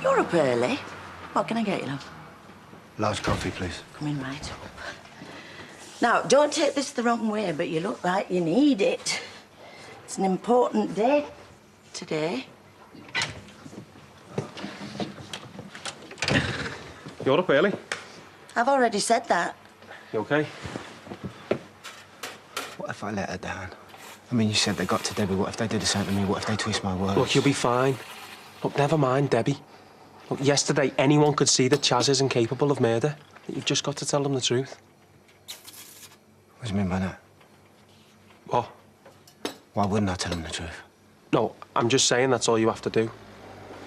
You're up early. What can I get you, love? Large coffee, please. Coming right up. Now, don't take this the wrong way, but you look like you need it. It's an important day today. You're up early. I've already said that. You okay? What if I let her down? I mean, you said they got to Debbie. What if they do the same to me? What if they twist my words? Look, you'll be fine. Look, never mind, Debbie. Look, yesterday, anyone could see that Chaz isn't capable of murder. You've just got to tell them the truth. What do you mean by that? What? Why wouldn't I tell them the truth? No, I'm just saying that's all you have to do.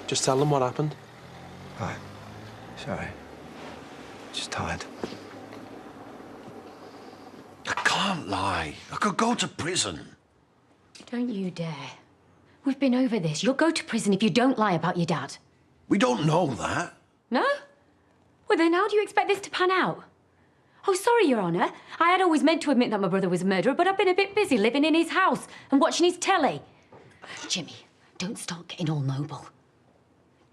Just tell them what happened. Right. Sorry. Just tired. I can't lie. I could go to prison. Don't you dare. We've been over this. You'll go to prison if you don't lie about your dad. We don't know that. No? Well, then how do you expect this to pan out? Oh, sorry, Your Honour. I had always meant to admit that my brother was a murderer, but I've been a bit busy living in his house and watching his telly. Jimmy, don't start getting all noble.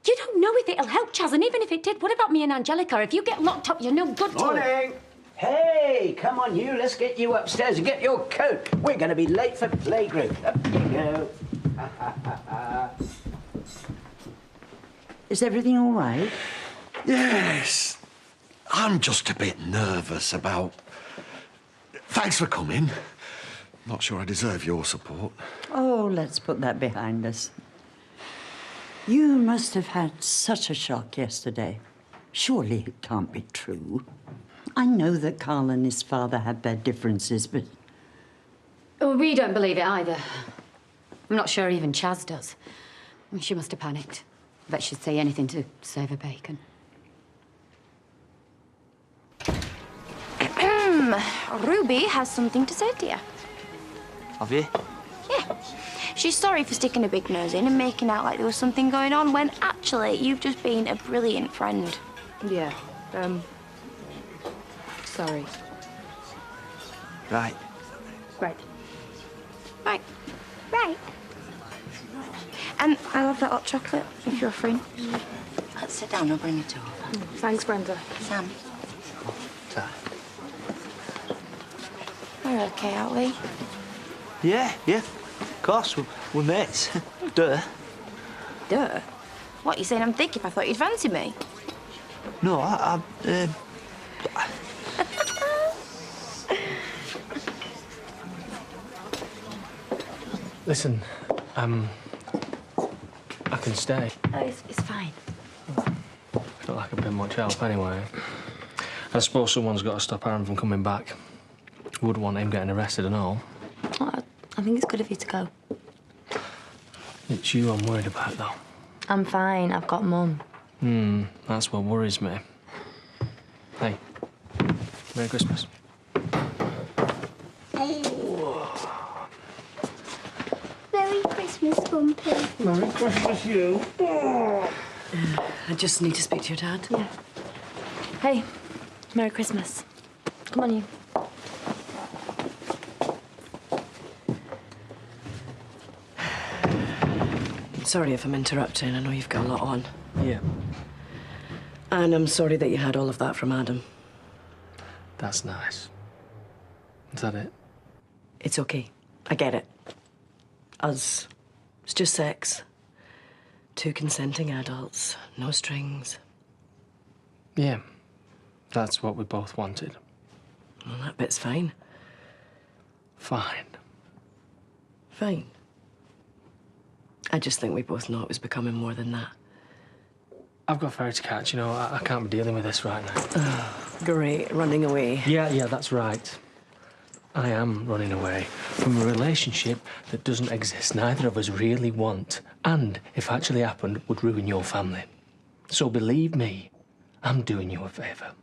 You don't know if it'll help, Chaz, and even if it did, what about me and Angelica? If you get locked up, you're no good to us. Morning! Hey, come on, you. Let's get you upstairs and get your coat. We're going to be late for playgroup. Up you go. Is everything all right? Yes. I'm just a bit nervous about... Thanks for coming. Not sure I deserve your support. Oh, let's put that behind us. You must have had such a shock yesterday. Surely it can't be true. I know that Carl and his father had their differences, but... Oh, we don't believe it either. I'm not sure even Chaz does. I mean, she must have panicked. I bet she'd say anything to save her bacon. Ruby has something to say to you. Have you? Yeah. She's sorry for sticking a big nose in and making out like there was something going on when actually you've just been a brilliant friend. Yeah, sorry. Right. Right. Right. Right. And I'll have that hot chocolate if you're free. Let's sit down, I'll bring it over. Thanks, Brenda. Sam. We're okay, aren't we? Yeah. Of course, we're mates. Duh. Duh. What, you saying I'm thick if I thought you'd fancy me? No, Listen, I can stay. Oh, it's fine. Feel like I've been much help anyway. I suppose someone's got to stop Aaron from coming back. Wouldn't want him getting arrested and all. Oh, I think it's good of you to go. It's you I'm worried about, though. I'm fine. I've got Mum. That's what worries me. Hey, Merry Christmas. Merry Christmas, Bumpy. Merry Christmas, you. I just need to speak to your dad. Yeah. Hey, Merry Christmas. Come on, you. Sorry if I'm interrupting. I know you've got a lot on. Yeah. And I'm sorry that you had all of that from Adam. That's nice. Is that it? It's okay. I get it. Us. It's just sex. Two consenting adults. No strings. Yeah. That's what we both wanted. Well, that bit's fine. Fine. Fine. I just think we both know it was becoming more than that. I've got a ferry to catch, you know. I can't be dealing with this right now. Great. Running away. Yeah, that's right. I am running away from a relationship that doesn't exist, neither of us really want, and, if actually happened, would ruin your family. So believe me, I'm doing you a favour.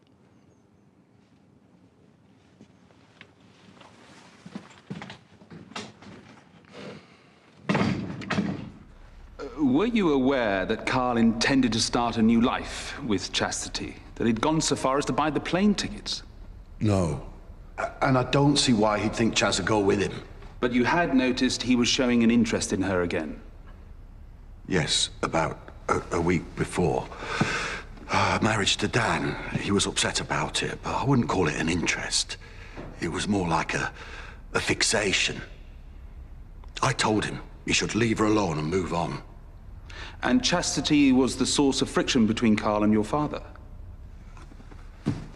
Were you aware that Carl intended to start a new life with Chastity? That he'd gone so far as to buy the plane tickets? No. And I don't see why he'd think Chaz would go with him. But you had noticed he was showing an interest in her again? Yes, about a week before. Marriage to Dan. He was upset about it, but I wouldn't call it an interest. It was more like a fixation. I told him he should leave her alone and move on. And Chastity was the source of friction between Carl and your father?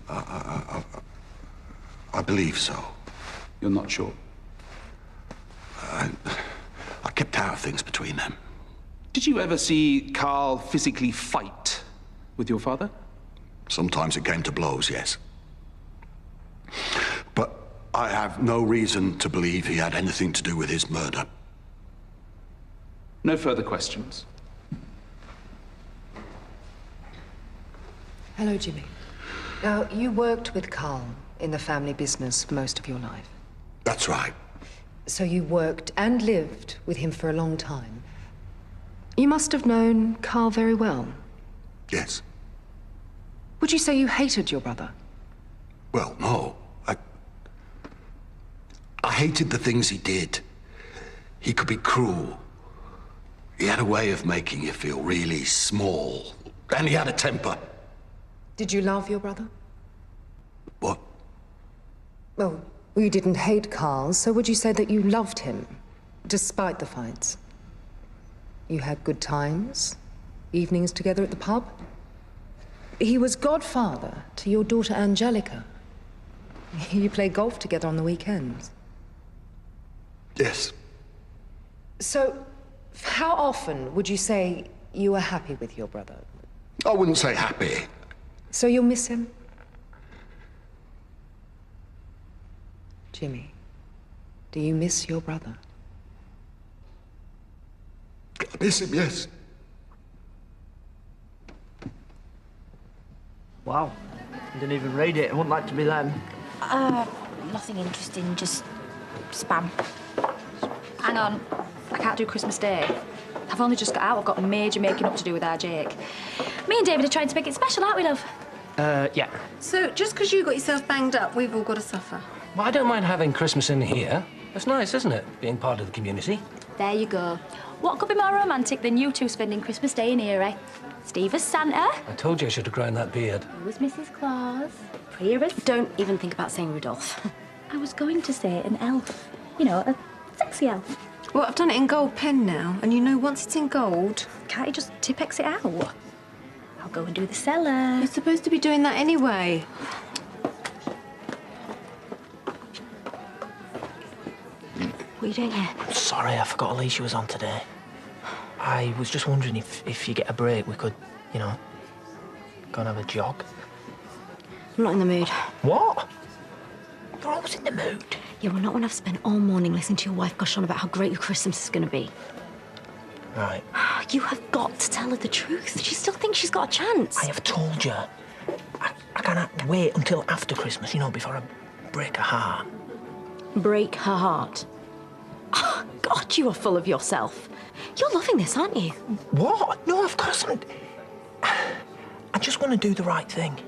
I believe so. You're not sure? I kept out of things between them. Did you ever see Carl physically fight with your father? Sometimes it came to blows, yes. But I have no reason to believe he had anything to do with his murder. No further questions. Hello, Jimmy. Now, you worked with Carl in the family business for most of your life. That's right. So you worked and lived with him for a long time. You must have known Carl very well. Yes. Would you say you hated your brother? Well, no. I hated the things he did. He could be cruel. He had a way of making you feel really small. And he had a temper. Did you love your brother? What? Well, you didn't hate Carl, so would you say that you loved him, despite the fights? You had good times, evenings together at the pub? He was godfather to your daughter Angelica. You play golf together on the weekends. Yes. So, how often would you say you were happy with your brother? I wouldn't say happy. So you'll miss him? Jimmy, do you miss your brother? I miss him, yes. Wow. Didn't even read it. I wouldn't like to be them. Nothing interesting, just spam. Hang on, I can't do Christmas Day. I've only just got out. I've got major making up to do with our Jake. Me and David are trying to make it special, aren't we, love? Yeah. So, just because you got yourself banged up, we've all got to suffer. Well, I don't mind having Christmas in here. It's nice, isn't it? Being part of the community. There you go. What could be more romantic than you two spending Christmas Day in here, eh? Steve as Santa. I told you I should have grown that beard. You was Mrs. Claus. Priya as... Don't even think about saying Rudolph. I was going to say an elf. You know, a sexy elf. Well, I've done it in gold pen now, and you know once it's in gold... Can't you just Tipex it out? I'll go and do the cellar. You're supposed to be doing that anyway. What are you doing here? Sorry, I forgot Alicia was on today. I was just wondering if you get a break, we could, you know, go and have a jog. I'm not in the mood. What? You're always in the mood. Yeah, well, not when I've spent all morning listening to your wife gush on about how great your Christmas is going to be. Right. You have got to tell her the truth. She still thinks she's got a chance. I have told you. I cannot wait until after Christmas, you know, before I break her heart. Break her heart? Oh, God, you are full of yourself. You're loving this, aren't you? What? No, of course I'm... I just want to do the right thing.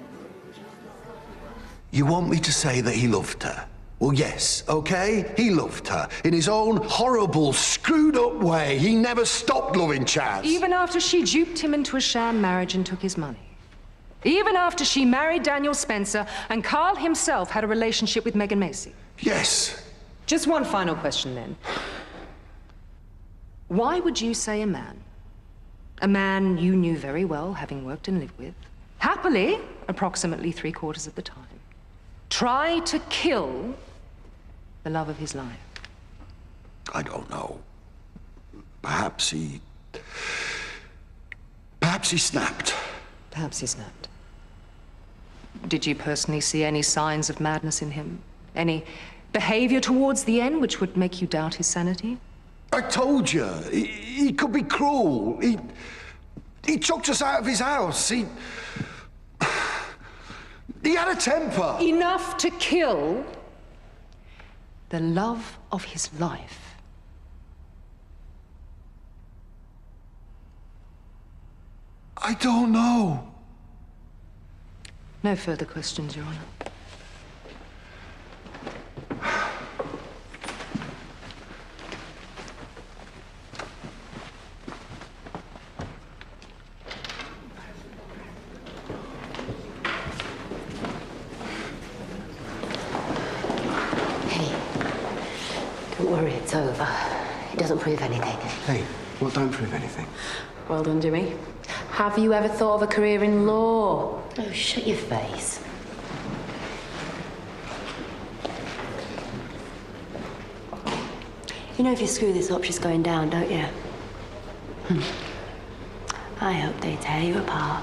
You want me to say that he loved her? Well, yes, okay? He loved her. In his own horrible, screwed-up way. He never stopped loving Chaz. Even after she duped him into a sham marriage and took his money. Even after she married Daniel Spencer and Carl himself had a relationship with Megan Macy. Yes. Just one final question, then. Why would you say a man you knew very well, having worked and lived with, happily, approximately 3/4 of the time, try to kill the love of his life? I don't know. Perhaps he snapped. Perhaps he snapped. Did you personally see any signs of madness in him? Any behavior towards the end which would make you doubt his sanity? I told you, he could be cruel. He chucked us out of his house. He had a temper. Enough to kill the love of his life. I don't know. No further questions, Your Honor. Don't worry, it's over. It doesn't prove anything. Hey, what don't prove anything? Well done, Jimmy. Have you ever thought of a career in law? Oh, shut your face. You know if you screw this up, she's going down, don't you? I hope they tear you apart.